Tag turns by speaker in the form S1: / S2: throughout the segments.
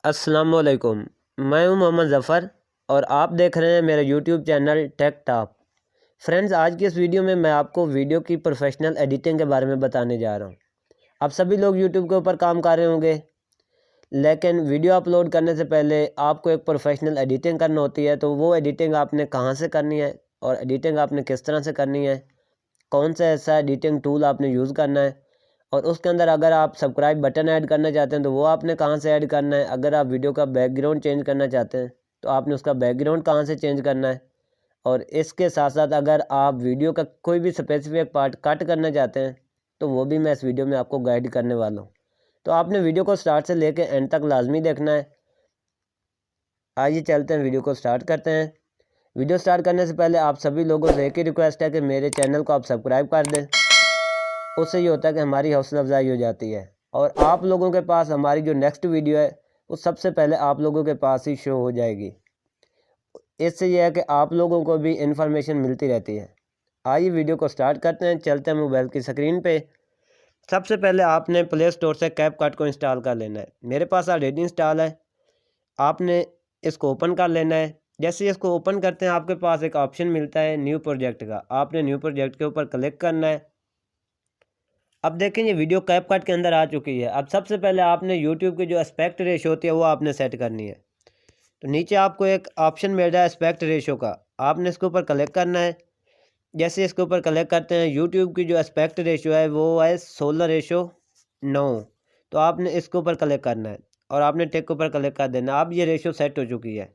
S1: अस्सलामुअलैकुम। मैं हूं मोहम्मद ज़फ़र और आप देख रहे हैं मेरा YouTube channel Tech Top. Friends, आज की इस वीडियो में मैं आपको वीडियो की प्रोफेशनल एडिटिंग के बारे में बताने जा रहा हूं। आप सभी लोग यूट्यूब के ऊपर काम कर रहे होंगे, लेकिन वीडियो अपलोड करने से पहले आपको एक प्रोफेशनल एडिटिंग करनी होती है। तो वो एडिटिंग आपने कहाँ से करनी है और एडिटिंग आपने किस तरह से करनी है, कौन सा ऐसा एडिटिंग टूल आपने यूज़ करना है, और उसके अंदर अगर आप सब्सक्राइब बटन ऐड करना चाहते हैं तो वो आपने कहाँ से ऐड करना है। अगर आप वीडियो का बैकग्राउंड चेंज करना चाहते हैं तो आपने उसका बैकग्राउंड कहाँ से चेंज करना है। और इसके साथ साथ अगर आप वीडियो का कोई भी स्पेसिफिक पार्ट कट करना चाहते हैं तो वो भी मैं इस वीडियो में आपको गाइड करने वाला हूँ। तो आपने वीडियो को स्टार्ट से लेकर एंड तक लाजमी देखना है। आइए चलते हैं, वीडियो को स्टार्ट करते हैं। वीडियो स्टार्ट करने से पहले आप सभी लोगों से एक ही रिक्वेस्ट है कि मेरे चैनल को आप सब्सक्राइब कर दें। उससे ये होता है कि हमारी हौसला अफजाई हो जाती है और आप लोगों के पास हमारी जो नेक्स्ट वीडियो है वो सबसे पहले आप लोगों के पास ही शो हो जाएगी। इससे यह है कि आप लोगों को भी इंफॉर्मेशन मिलती रहती है। आइए वीडियो को स्टार्ट करते हैं, चलते हैं मोबाइल की स्क्रीन पे। सबसे पहले आपने प्ले स्टोर से कैपकट को इंस्टॉल कर लेना है। मेरे पास ऑलरेडी इंस्टॉल है। आपने इसको ओपन कर लेना है। जैसे ही इसको ओपन करते हैं आपके पास एक ऑप्शन मिलता है न्यू प्रोजेक्ट का। आपने न्यू प्रोजेक्ट के ऊपर क्लिक करना है। अब देखें ये वीडियो कैपकट के अंदर आ चुकी है। अब सबसे पहले आपने यूट्यूब की जो एस्पेक्ट रेशो होती है वो आपने सेट करनी है। तो नीचे आपको एक ऑप्शन मिल रहा है एस्पेक्ट रेशो का, आपने इसके ऊपर क्लिक करना है। जैसे इसके ऊपर क्लिक करते हैं यूट्यूब की जो एस्पेक्ट रेशो है वो है 16:9। तो आपने इसके ऊपर क्लिक करना है और आपने टिक के ऊपर क्लिक कर देना। अब ये रेशो सेट हो चुकी है।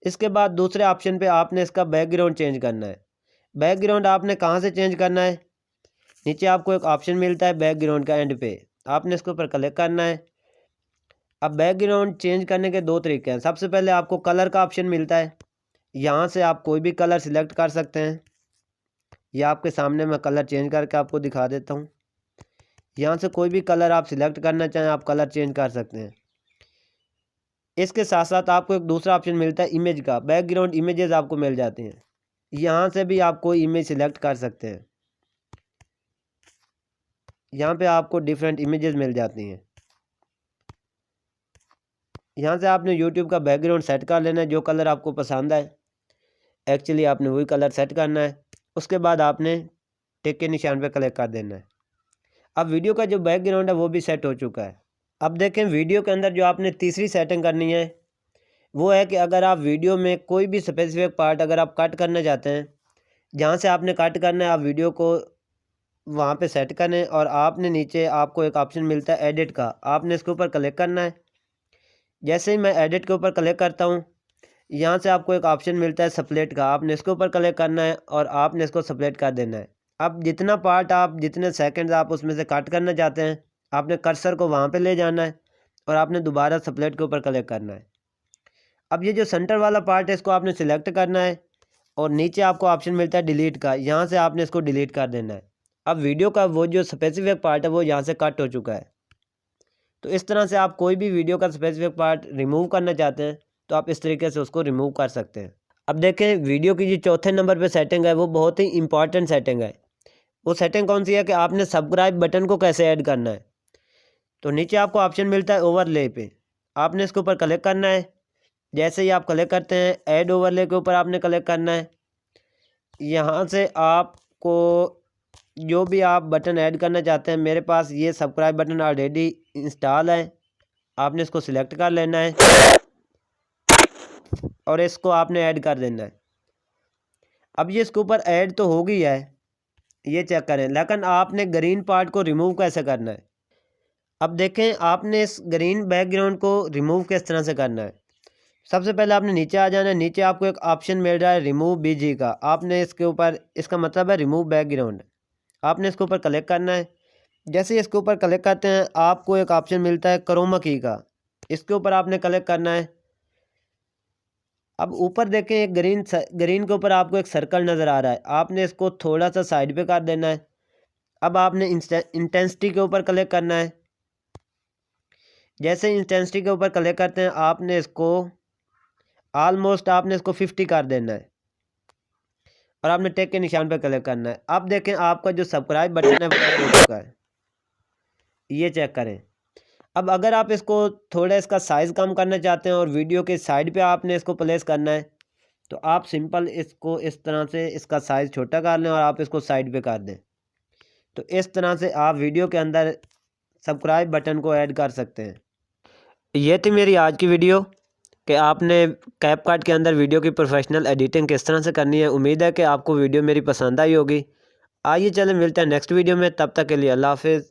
S1: इसके बाद दूसरे ऑप्शन पे आपने इसका बैकग्राउंड चेंज करना है। बैकग्राउंड आपने कहाँ से चेंज करना है, नीचे आपको एक ऑप्शन मिलता है बैकग्राउंड का एंड पे, आपने इसके ऊपर क्लिक करना है। अब बैकग्राउंड चेंज करने के दो तरीके हैं। सबसे पहले आपको कलर का ऑप्शन मिलता है, यहाँ से आप कोई भी कलर सिलेक्ट कर सकते हैं। या आपके सामने मैं कलर चेंज करके आपको दिखा देता हूँ। यहाँ से कोई भी कलर आप सिलेक्ट करना चाहें आप कलर चेंज कर सकते हैं। इसके साथ साथ आपको एक दूसरा ऑप्शन मिलता है इमेज का, बैकग्राउंड इमेजेस आपको मिल जाते हैं। यहाँ से भी आप कोई इमेज सिलेक्ट कर सकते हैं। यहाँ पे आपको डिफरेंट इमेजेस मिल जाती हैं। यहाँ से आपने यूट्यूब का बैकग्राउंड सेट कर लेना है, जो कलर आपको पसंद है। एक्चुअली आपने वही कलर सेट करना है। उसके बाद आपने टिक के निशान पे क्लिक कर देना है। अब वीडियो का जो बैकग्राउंड है वो भी सेट हो चुका है। अब देखें वीडियो के अंदर जो आपने तीसरी सेटिंग करनी है वो है कि अगर आप वीडियो में कोई भी स्पेसिफिक पार्ट अगर आप कट करना चाहते हैं, जहाँ से आपने कट करना है आप वीडियो को वहाँ पे सेट करें और आपने नीचे आपको एक ऑप्शन मिलता है एडिट का, आपने इसके ऊपर क्लिक करना है। जैसे ही मैं एडिट के ऊपर क्लिक करता हूँ यहाँ से आपको एक ऑप्शन मिलता है स्प्लिट का, आपने इसके ऊपर क्लिक करना है और आपने इसको स्प्लिट कर देना है। अब जितना पार्ट आप जितने सेकंड्स आप उसमें से कट करना चाहते हैं आपने कर्सर को वहाँ पे ले जाना है और आपने दोबारा स्प्लिट के ऊपर क्लिक करना है। अब ये जो सेंटर वाला पार्ट है इसको आपने सिलेक्ट करना है और नीचे आपको ऑप्शन मिलता है डिलीट का, यहाँ से आपने इसको डिलीट कर देना है। अब वीडियो का वो जो स्पेसिफिक पार्ट है वो यहाँ से कट हो चुका है। तो इस तरह से आप कोई भी वीडियो का स्पेसिफिक पार्ट रिमूव करना चाहते हैं तो आप इस तरीके से उसको रिमूव कर सकते हैं। अब देखें वीडियो की जो चौथे नंबर पे सेटिंग है वो बहुत ही इंपॉर्टेंट सेटिंग है। वो सेटिंग कौन सी है कि आपने सब्सक्राइब बटन को कैसे ऐड करना है। तो नीचे आपको ऑप्शन मिलता है ओवरले पे, आपने इसके ऊपर क्लिक करना है। जैसे ही आप क्लिक करते हैं ऐड ओवरले के ऊपर आपने क्लिक करना है। यहाँ से आपको जो भी आप बटन ऐड करना चाहते हैं, मेरे पास ये सब्सक्राइब बटन ऑलरेडी इंस्टॉल है, आपने इसको सिलेक्ट कर लेना है और इसको आपने ऐड कर देना है। अब ये इसके ऊपर ऐड तो हो गई है, ये चेक करें, लेकिन आपने ग्रीन पार्ट को रिमूव कैसे करना है। अब देखें आपने इस ग्रीन बैकग्राउंड को रिमूव किस तरह से करना है। सबसे पहले आपने नीचे आ जाना है। नीचे आपको एक ऑप्शन मिल रहा है रिमूव बीजी का, आपने इसके ऊपर, इसका मतलब है रिमूव बैकग्राउंड, आपने इसके ऊपर क्लिक करना है। जैसे इसके ऊपर क्लिक करते हैं आपको एक ऑप्शन मिलता है क्रोमा की का, इसके ऊपर आपने क्लिक करना है। अब ऊपर देखें एक ग्रीन ग्रीन के ऊपर आपको एक सर्कल नज़र आ रहा है, आपने इसको थोड़ा सा साइड पे कर देना है। अब आपने इंटेंसिटी के ऊपर क्लिक करना है। जैसे इंटेंसिटी के ऊपर क्लिक करते हैं आपने इसको ऑलमोस्ट आपने इसको 50 कर देना है और आपने टिक के निशान पर क्लिक करना है। अब देखें आपका जो सब्सक्राइब बटन है वो हो चुका है, ये चेक करें। अब अगर आप इसको थोड़ा इसका साइज़ कम करना चाहते हैं और वीडियो के साइड पे आपने इसको प्लेस करना है, तो आप सिंपल इसको इस तरह से इसका साइज़ छोटा कर लें और आप इसको साइड पे कर दें। तो इस तरह से आप वीडियो के अंदर सब्सक्राइब बटन को ऐड कर सकते हैं। ये थी मेरी आज की वीडियो कि आपने कैपकट के अंदर वीडियो की प्रोफेशनल एडिटिंग किस तरह से करनी है। उम्मीद है कि आपको वीडियो मेरी पसंद आई होगी। आइए चलें मिलते हैं नेक्स्ट वीडियो में, तब तक के लिए अल्लाह हाफ़िज़।